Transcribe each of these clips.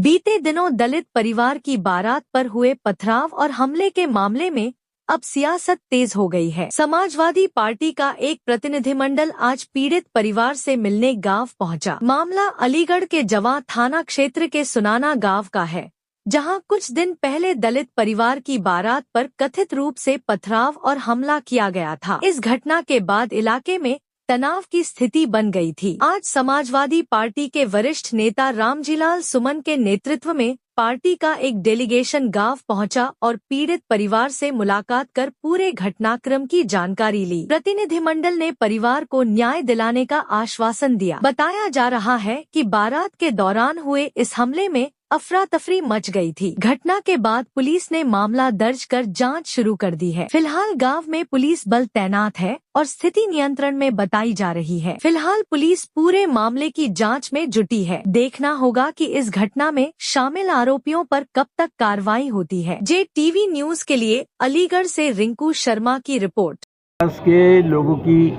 बीते दिनों दलित परिवार की बारात पर हुए पथराव और हमले के मामले में अब सियासत तेज हो गई है। समाजवादी पार्टी का एक प्रतिनिधिमंडल आज पीड़ित परिवार से मिलने गांव पहुंचा। मामला अलीगढ़ के जवां थाना क्षेत्र के सुनाना गांव का है, जहां कुछ दिन पहले दलित परिवार की बारात पर कथित रूप से पथराव और हमला किया गया था। इस घटना के बाद इलाके में तनाव की स्थिति बन गई थी। आज समाजवादी पार्टी के वरिष्ठ नेता रामजीलाल सुमन के नेतृत्व में पार्टी का एक डेलीगेशन गांव पहुंचा और पीड़ित परिवार से मुलाकात कर पूरे घटनाक्रम की जानकारी ली। प्रतिनिधिमंडल ने परिवार को न्याय दिलाने का आश्वासन दिया। बताया जा रहा है कि बारात के दौरान हुए इस हमले में अफरा तफरी मच गई थी। घटना के बाद पुलिस ने मामला दर्ज कर जांच शुरू कर दी है। फिलहाल गांव में पुलिस बल तैनात है और स्थिति नियंत्रण में बताई जा रही है। फिलहाल पुलिस पूरे मामले की जांच में जुटी है। देखना होगा कि इस घटना में शामिल आरोपियों पर कब तक कार्रवाई होती है। JTV न्यूज के लिए अलीगढ़ से रिंकू शर्मा की रिपोर्ट। के लोगों की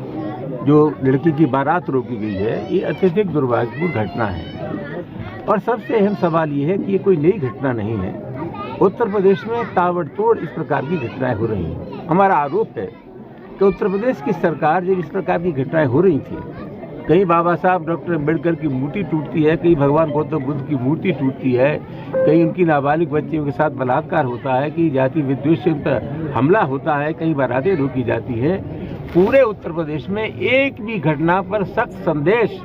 जो लड़की की बारात रोकी गई है, ये अत्यधिक दुर्भाग्यपूर्ण घटना है और सबसे अहम सवाल ये है कि ये कोई नई घटना नहीं है। उत्तर प्रदेश में ताबड़तोड़ इस प्रकार की घटनाएं हो रही हैं। हमारा आरोप है कि उत्तर प्रदेश की सरकार जब इस प्रकार की घटनाएं हो रही थी, कहीं बाबा साहब डॉक्टर अम्बेडकर की मूर्ति टूटती है, कहीं भगवान गौतम बुद्ध की मूर्ति टूटती है, कहीं उनकी नाबालिग बच्चियों के साथ बलात्कार होता है, कहीं जाति विद्वेष से उन पर हमला होता है, कहीं बारातें रोकी जाती है। पूरे उत्तर प्रदेश में एक भी घटना पर सख्त संदेश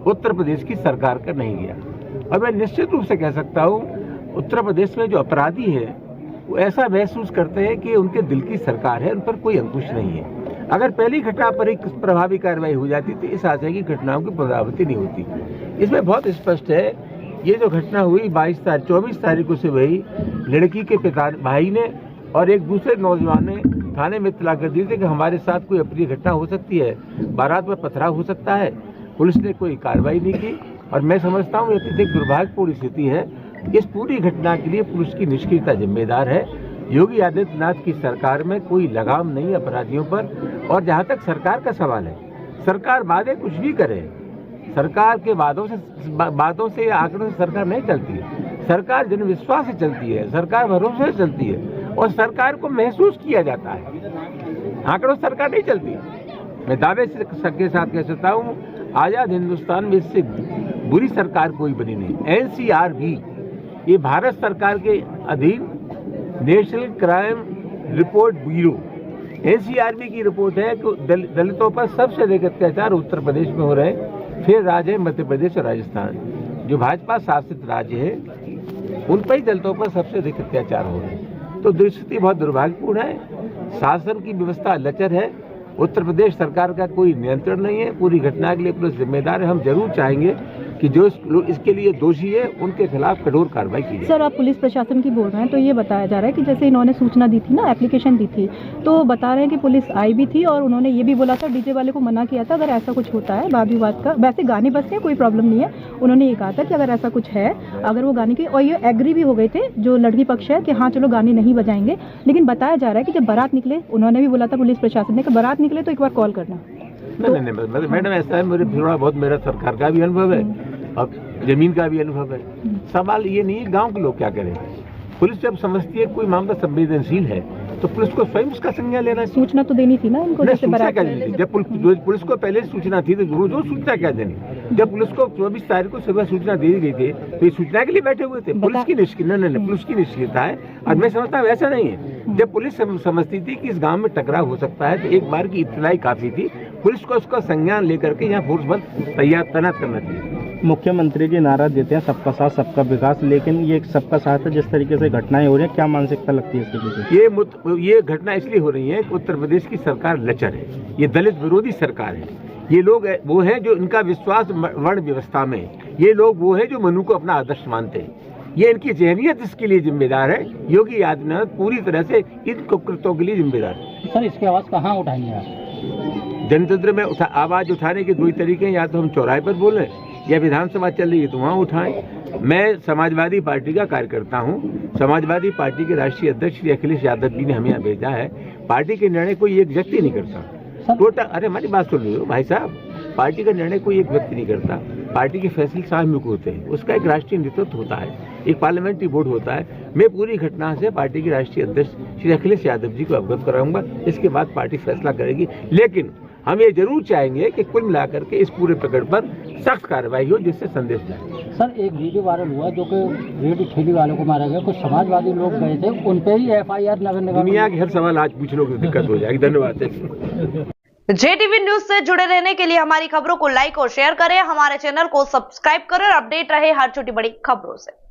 उत्तर प्रदेश की सरकार का नहीं गया। और मैं निश्चित रूप से कह सकता हूँ, उत्तर प्रदेश में जो अपराधी है वो ऐसा महसूस करते हैं कि उनके दिल की सरकार है, उन पर कोई अंकुश नहीं है। अगर पहली घटना पर एक प्रभावी कार्रवाई हो जाती तो इस आशय की घटनाओं की पुनरावृत्ति नहीं होती। इसमें बहुत स्पष्ट है, ये जो घटना हुई 24 तारीख को से वही लड़की के पिता भाई ने और एक दूसरे नौजवान ने थाने में इत्तला कर दी थी कि हमारे साथ कोई अप्रिय घटना हो सकती है, बारात में पथराव हो सकता है। पुलिस ने कोई कार्रवाई नहीं की और मैं समझता हूँ ये एक दुर्भाग्यपूर्ण स्थिति है। इस पूरी घटना के लिए पुलिस की निष्क्रियता जिम्मेदार है। योगी आदित्यनाथ की सरकार में कोई लगाम नहीं अपराधियों पर। और जहाँ तक सरकार का सवाल है, सरकार वादे कुछ भी करे, सरकार के बातों से आंकड़ों से सरकार नहीं चलती है। सरकार जनविश्वास से चलती है, सरकार भरोसे से चलती है और सरकार को महसूस किया जाता है। आंकड़ों से सरकार नहीं चलती। मैं दावे के साथ कह सकता हूँ, आजाद हिंदुस्तान में इससे बुरी सरकार कोई बनी नहीं। NCRB, ये भारत सरकार के अधीन national crime report bureau, NCRB की रिपोर्ट है कि दलितों पर सबसे अधिक अत्याचार उत्तर प्रदेश में हो रहे हैं। फिर राज्य है मध्य प्रदेश और राजस्थान, जो भाजपा शासित राज्य है, उन पर ही दलितों पर सबसे अधिक अत्याचार हो रहे हैं। तो स्थिति बहुत दुर्भाग्यपूर्ण है। शासन की व्यवस्था लचर है। उत्तर प्रदेश सरकार का कोई नियंत्रण नहीं है। पूरी घटना के लिए पुलिस जिम्मेदार है। हम जरूर चाहेंगे कि जो इसके लिए दोषी है उनके खिलाफ कठोर कार्रवाई की जाए। सर, आप पुलिस प्रशासन की बोल रहे हैं, तो ये बताया जा रहा है कि जैसे इन्होंने सूचना दी थी ना, एप्लीकेशन दी थी, तो बता रहे हैं कि पुलिस आई भी थी और उन्होंने ये भी बोला था, डीजे वाले को मना किया था अगर ऐसा कुछ होता है वाद विवाद का। वैसे गाने बजते हैं, कोई प्रॉब्लम नहीं है। उन्होंने ये कहा था कि अगर ऐसा कुछ है, अगर वो गाने की, और ये एग्री भी हो गए थे जो लड़की पक्ष है कि हाँ चलो गाने नहीं बजाएंगे। लेकिन बताया जा रहा है कि जब बारात निकले, उन्होंने भी बोला था पुलिस प्रशासन ने कि बारात निकले तो एक बार कॉल करना। नहीं मैडम, ऐसा है, थोड़ा बहुत मेरा सरकार का भी अनुभव है और जमीन का भी अनुभव है। सवाल ये नहीं है गांव के लोग क्या करें। पुलिस जब समझती है कोई मामला संवेदनशील है तो पुलिस को स्वयं उसका संज्ञान लेना है। सूचना तो देनी थी ना इनको। जब पुलिस को पहले सूचना थी तो जो सूचना क्या देनी। जब पुलिस को 24 तारीख को सुबह सूचना दी गई थी तो ये सूचना के लिए बैठे हुए थे। पुलिस की निष्क्रियता है और मैं समझता हूँ ऐसा नहीं है। जब पुलिस समझती थी कि इस गांव में टकराव हो सकता है तो एक बार की इत्तलाई काफी थी। पुलिस को उसका संज्ञान लेकर के यहाँ फोर्स बल तैनात करना चाहिए। मुख्यमंत्री जी नारा देते हैं सबका साथ सबका विकास, लेकिन ये सबका साथ है, जिस तरीके से घटनाएं हो रही हैं, क्या मानसिकता लगती है इसके पीछे? ये घटना इसलिए हो रही है कि उत्तर प्रदेश की सरकार लचर है। ये दलित विरोधी सरकार है। ये लोग वो हैं जो इनका विश्वास वर्ण व्यवस्था में, ये लोग वो हैं जो मनु को अपना आदर्श मानते हैं। ये इनकी जहनियत इसके लिए जिम्मेदार है। योगी आदित्यनाथ पूरी तरह से इन कुकृत्यों के लिए जिम्मेदार है। सर, इसकी आवाज कहाँ उठाएंगे आप? जनतंत्र में आवाज उठाने के दो ही तरीके हैं, या तो हम चौराहे पर बोलें या विधानसभा चल रही है तो वहाँ उठाएं। मैं समाजवादी पार्टी का कार्यकर्ता हूँ। समाजवादी पार्टी के राष्ट्रीय अध्यक्ष श्री अखिलेश यादव जी ने हमें यहाँ भेजा है। पार्टी के निर्णय कोई एक व्यक्ति नहीं करता, टोटल। अरे हमारी बात सुन लो भाई साहब, पार्टी का निर्णय कोई एक व्यक्ति नहीं करता, पार्टी के फैसले सामूहिक होते हैं, उसका एक राष्ट्रीय नेतृत्व होता है, एक पार्लियामेंट्री बोर्ड होता है। मैं पूरी घटना से पार्टी के राष्ट्रीय अध्यक्ष श्री अखिलेश यादव जी को अवगत कराऊंगा, इसके बाद पार्टी फैसला करेगी। लेकिन हम ये जरूर चाहेंगे कि कुल मिलाकर के इस पूरे प्रकरण पर सख्त कार्रवाई हो, जिससे संदेश जाए। सर, एक वीडियो वायरल हुआ जो कि रेडी ठेली वालों को मारा गया, कुछ समाजवादी लोग गए थे, उन पे ही FIR नगर निगम। दुनिया के हर सवाल आज पूछने की दिक्कत हो जाएगी। धन्यवाद। JTV न्यूज से जुड़े रहने के लिए हमारी खबरों को लाइक और शेयर करें, हमारे चैनल को सब्सक्राइब करें और अपडेट रहे हर छोटी बड़ी खबरों से।